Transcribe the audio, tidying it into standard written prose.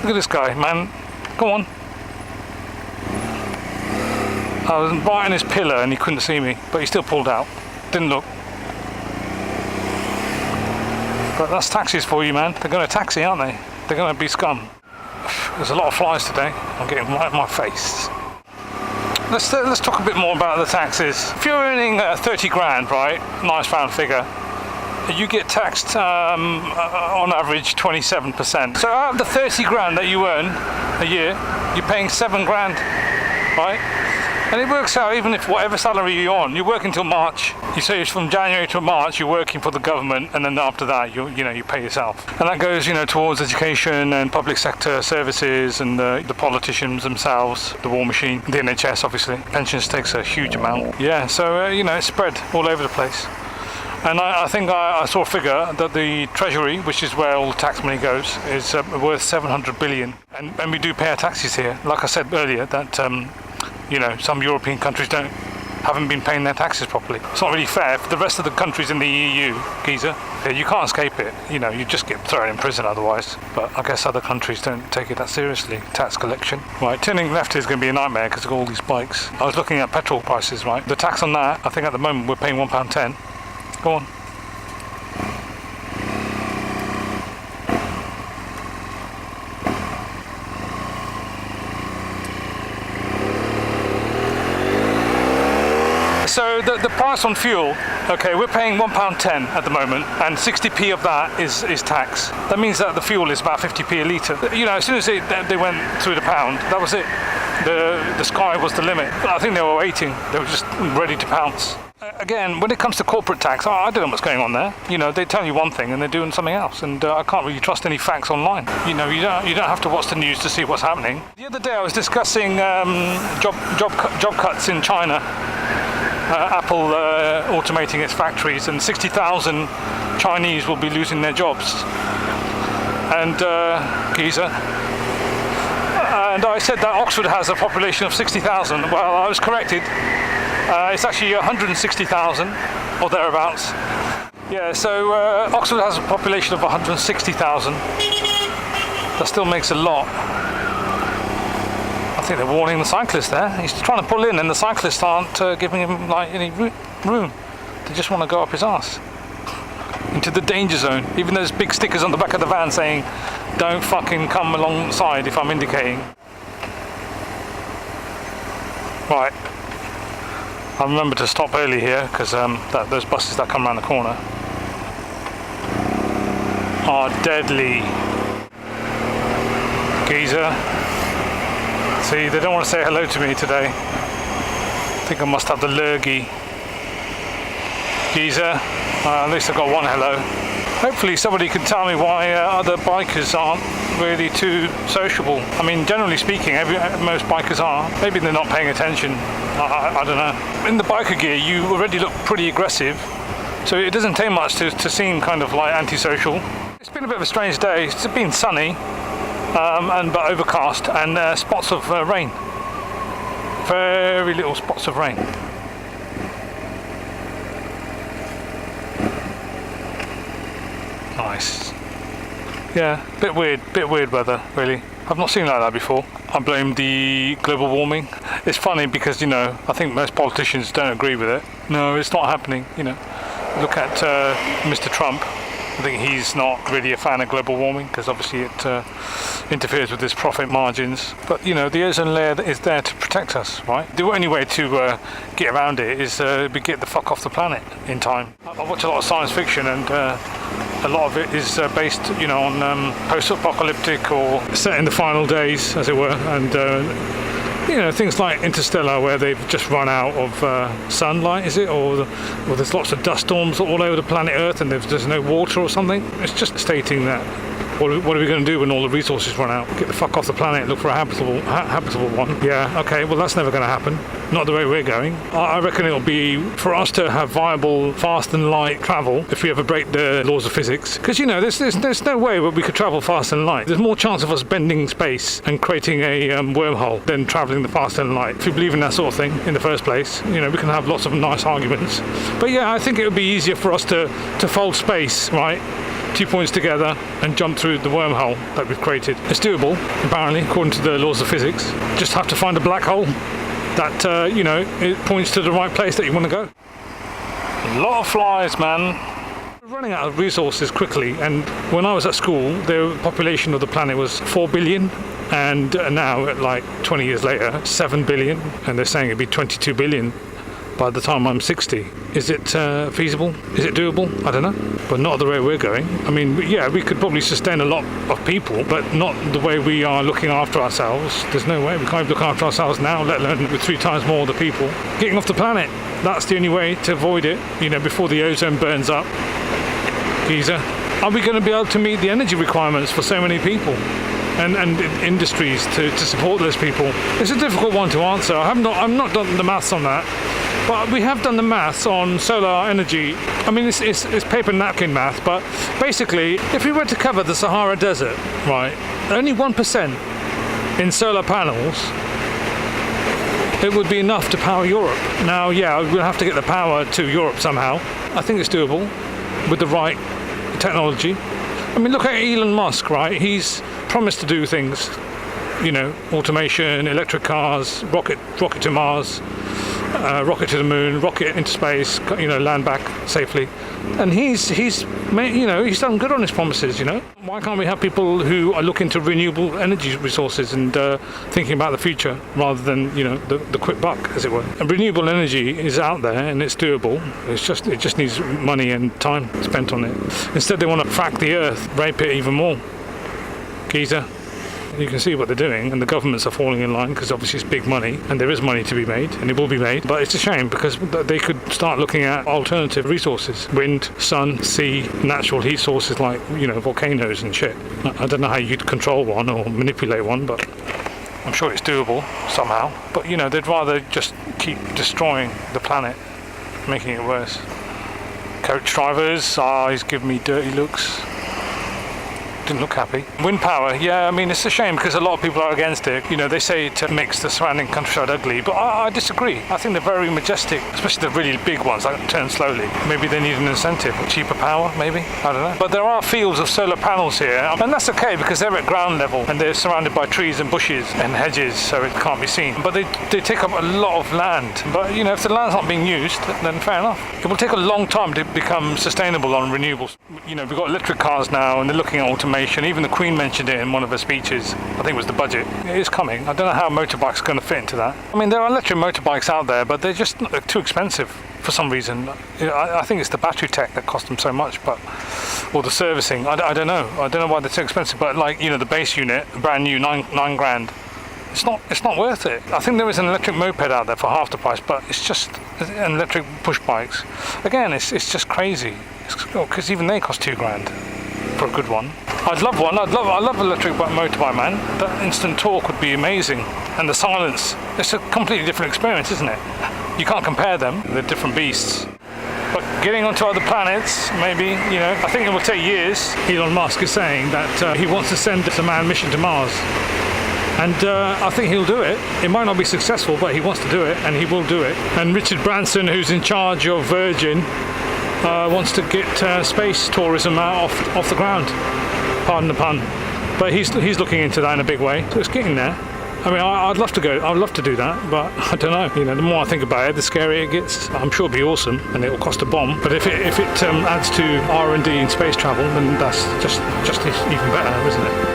Look at this guy, man. Come on. I was right in his pillar and he couldn't see me, but he still pulled out. Didn't look. But that's taxis for you, man. They're going to taxi, aren't they? They're going to be scum. There's a lot of flies today. I'm getting right in my face. Let's talk a bit more about the taxes. If you're earning 30 grand, right, nice round figure, you get taxed on average 27%. So out of the 30 grand that you earn a year, you're paying 7 grand, right? And it works out, even if whatever salary you're on, you're working till March. You say it's from January to March, you're working for the government, and then after that, you pay yourself. And that goes, towards education and public sector services and the politicians themselves, the war machine, the NHS, obviously. Pensions takes a huge amount. Yeah, so, it's spread all over the place. And I think I saw a figure that the Treasury, which is where all the tax money goes, is worth 700 billion. And we do pay our taxes here. Like I said earlier, that some European countries haven't been paying their taxes properly. It's not really fair for the rest of the countries in the EU, geezer. You can't escape it. You just get thrown in prison otherwise. But I guess other countries don't take it that seriously, tax collection. Right, turning left is going to be a nightmare because of all these bikes. I was looking at petrol prices, right? The tax on that, I think at the moment we're paying £1.10. Go on. So the price on fuel, okay, we're paying £1.10 at the moment, and 60p of that is tax. That means that the fuel is about 50p a litre. As soon as they went through the pound, that was it. The sky was the limit. I think they were waiting. They were just ready to pounce. Again, when it comes to corporate tax, I don't know what's going on there. They tell you one thing and they're doing something else, and I can't really trust any facts online. You don't have to watch the news to see what's happening. The other day I was discussing job cuts in China. Apple automating its factories, and 60,000 Chinese will be losing their jobs. And geezer. And I said that Oxford has a population of 60,000. Well, I was corrected. It's actually 160,000 or thereabouts. Yeah, so Oxford has a population of 160,000. That still makes a lot. I think they're warning the cyclist there. He's trying to pull in, and the cyclists aren't giving him any room. They just want to go up his arse into the danger zone. Even there's big stickers on the back of the van saying, "Don't fucking come alongside if I'm indicating." Right. I remember to stop early here because those buses that come around the corner are deadly. Geezer. See, they don't want to say hello to me today. I think I must have the lurgy. Geezer. At least I got one hello. Hopefully somebody can tell me why other bikers aren't really too sociable. I mean, generally speaking, most bikers are. Maybe they're not paying attention. I don't know. In the biker gear, you already look pretty aggressive, so it doesn't take much to seem kind of like antisocial. It's been a bit of a strange day. It's been sunny, but overcast, and spots of rain. Very little spots of rain. Nice. Yeah, bit weird weather, really. I've not seen like that before. I blame the global warming. It's funny because, I think most politicians don't agree with it. No, it's not happening, Look at Mr. Trump. I think he's not really a fan of global warming because obviously it interferes with his profit margins. But, the ozone layer is there to protect us, right? The only way to get around it is get the fuck off the planet in time. I watch a lot of science fiction, and a lot of it is based, on post-apocalyptic or set in the final days, as it were, and things like Interstellar, where they've just run out of sunlight, is it? Or there's lots of dust storms all over the planet Earth, and there's no water or something. It's just stating that. What are we going to do when all the resources run out? Get the fuck off the planet, look for a habitable one. Yeah, okay, well that's never going to happen. Not the way we're going. I reckon it'll be for us to have viable fast and light travel if we ever break the laws of physics. Because, there's no way that we could travel fast and light. There's more chance of us bending space and creating a wormhole than travelling the fast and light. If you believe in that sort of thing in the first place, we can have lots of nice arguments. But yeah, I think it would be easier for us to fold space, right? 2 points together and jump through the wormhole that we've created. It's doable, apparently, according to the laws of physics. Just have to find a black hole that, you know, it points to the right place that you want to go. A lot of flies, man. We're running out of resources quickly, and when I was at school, the population of the planet was 4 billion, and now, like 20 years later, 7 billion, and they're saying it'd be 22 billion by the time I'm 60. Is it feasible? Is it doable? I don't know, but not the way we're going. I mean, yeah, we could probably sustain a lot of people, but not the way we are looking after ourselves. There's no way. We can't look after ourselves now, let alone with 3 times more of the people getting off the planet. That's the only way to avoid it, you know, before the ozone burns up. Geezer. Are we going to be able to meet the energy requirements for so many people and industries to support those people? It's a difficult one to answer. I've not done the maths on that, but we have done the maths on solar energy. I mean, it's paper napkin math, but basically, if we were to cover the Sahara Desert, right, only 1% in solar panels, it would be enough to power Europe. Now, yeah, we'll have to get the power to Europe somehow. I think it's doable with the right technology. I mean, look at Elon Musk, right? He's promised to do things, you know, automation, electric cars, rocket to Mars, rocket to the moon, rocket into space, you know, land back safely. And he's done good on his promises, you know. Why can't we have people who are looking to renewable energy resources and thinking about the future rather than, you know, the quick buck, as it were? And renewable energy is out there and it's doable. It just needs money and time spent on it. Instead, they want to frack the earth, rape it even more. Geezer. You can see what they're doing, and the governments are falling in line because obviously it's big money and there is money to be made and it will be made, but it's a shame because they could start looking at alternative resources: wind, sun, sea, natural heat sources like, you know, volcanoes and shit. I don't know how you'd control one or manipulate one, but I'm sure it's doable somehow. But, you know, they'd rather just keep destroying the planet, making it worse. Coach drivers, he's giving me dirty looks. Didn't look happy. Wind power, yeah, I mean, it's a shame because a lot of people are against it. You know, they say it makes the surrounding countryside ugly, but I disagree. I think they're very majestic, especially the really big ones that turn slowly. Maybe they need an incentive, cheaper power, maybe, I don't know. But there are fields of solar panels here, and that's okay because they're at ground level and they're surrounded by trees and bushes and hedges, so it can't be seen. But they take up a lot of land. But, you know, if the land's not being used, then fair enough. It will take a long time to become sustainable on renewables. You know, we've got electric cars now and they're looking at automation. Even the Queen mentioned it in one of her speeches. I think it was the budget. It is coming. I don't know how motorbikes are going to fit into that. I mean, there are electric motorbikes out there, but they're just too expensive for some reason. I think it's the battery tech that cost them so much, or the servicing. I don't know. I don't know why they're so expensive. But, like, you know, the base unit, brand new, nine grand. It's not worth it. I think there is an electric moped out there for half the price, but it's just an electric push bikes. Again, it's just crazy. Because even they cost 2 grand for a good one. I'd love one. I love electric motorbike, man. That instant torque would be amazing, and the silence. It's a completely different experience, isn't it? You can't compare them. They're different beasts. But getting onto other planets, maybe, you know, I think it will take years. Elon Musk is saying that he wants to send a manned mission to Mars. And I think he'll do it. It might not be successful, but he wants to do it, and he will do it. And Richard Branson, who's in charge of Virgin, wants to get space tourism out off the ground. Pardon the pun. But he's looking into that in a big way. So it's getting there. I mean, I'd love to go. I'd love to do that, but I don't know. You know, the more I think about it, the scarier it gets. I'm sure it'll be awesome, and it will cost a bomb. But if it adds to R&D in space travel, then that's just even better, isn't it?